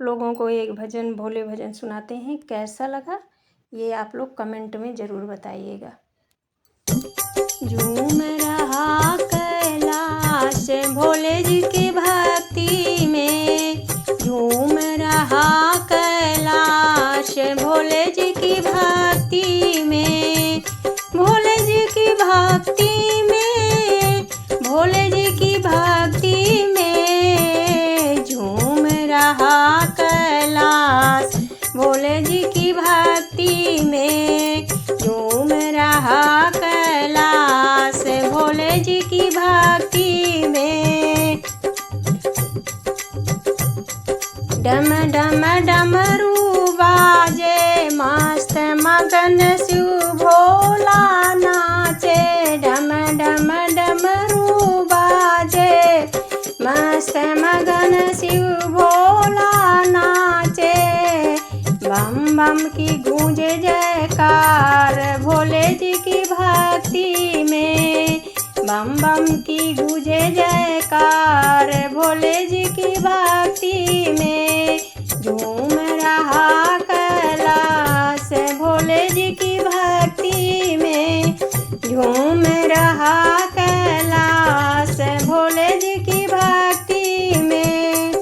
लोगों को एक भजन भोले भजन सुनाते हैं। कैसा लगा ये आप लोग कमेंट में ज़रूर बताइएगा। झूम रहा कैलाश भोले जी की भक्ति में, झूम रहा कैलाश भोले जी की भक्ति में, भोले जी की भक्ति में, भोले जी की भक्ति में। झूम रहा कैलाश भोले जी की भक्ति में, झूम रहा कैलाश भोले जी की भक्ति में। डम डम डमरू बाजे मस्त मगन शिव भोला नाचे, डम डम डमरू बाजे मस्त मगन शिव भोला नाचे। बम बम की गूंजे जयकार भोले जी की भक्ति में, बम बम की गूंजे जयकार भोले जी की भक्ति में। झूम रहा कैलाश भोले जी की भक्ति में, झूम रहा कैलाश भोले जी की भक्ति में।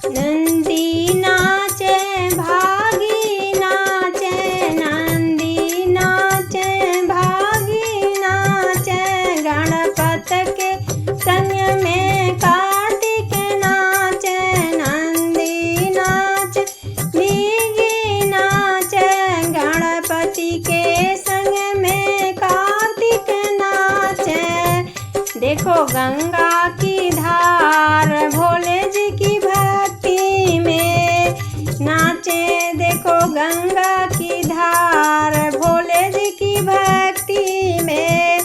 नंदी नाचे भागी नाचे, नंदी नाचे भागी नाचे, गणपत के संग में कार्तिक नाचे। नंदी नाचे भीगी नाचे, गणपति के संग में कार्तिक नाचे। देखो गंगा की धार भोले जी की भक्ति में नाचे, देखो गंगा की धार भोले जी की भक्ति में।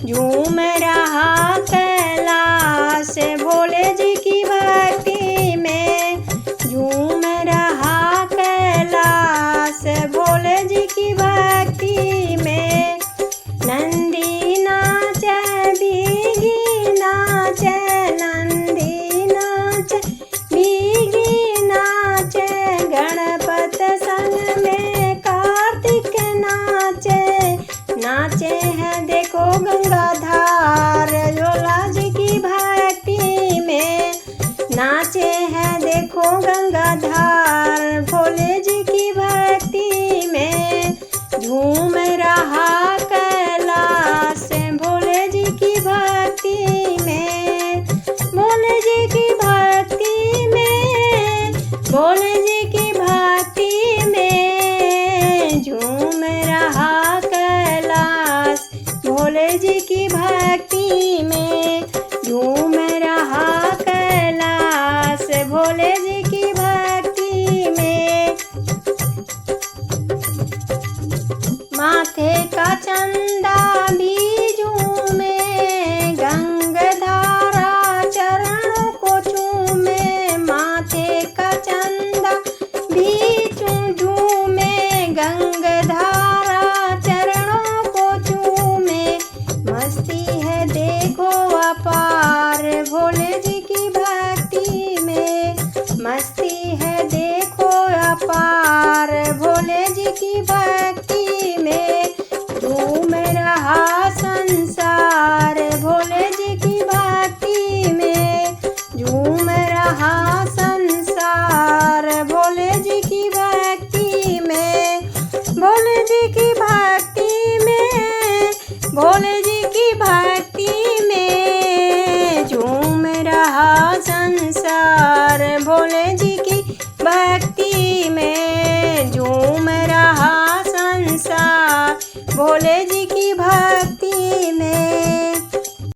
झूम रहा कैलाश भोले जी की भक्ति में, झूम रहा कैलाश भोले जी की भक्ति में। नंदी नाचे भीगी नाचे, नंदी नाचे भीगी नाचे, गणपत संग में कार्तिक नाचे। नाचे हैं देखो गंगाधार भोला जी की भक्ति में, नाचे हैं देखो गंगाधार भोले जी की भक्ति में। झूम रहा कैलाश भोले जी की भक्ति में, भोले जी की भक्ति में, भोले जी की भक्ति में। झूम रहा कैलाश भोले जी की भक्ति में, झूम रहा कैलाश भोले जी की भक्ति में। माथे का चंदा भी झूमे, गंगाधारा चरणों को चूमे। माथे का चंदा भी झूमे, गंगाधारा चरणों को चूमे। मस्ती है देखो अपार भोले जी की भक्ति में, मस्ती है देखो अपार भोले जी की भक्ति में। झूम रहा संसार भोले जी की भक्ति में, झूम रहा संसार भोले जी की भक्ति में। भोले जी की भक्ति में, भोले जी की भक्ति में। झूम रहा संसार भोले जी की भक्ति में, झूम रहा संसार भोले जी की भक्ति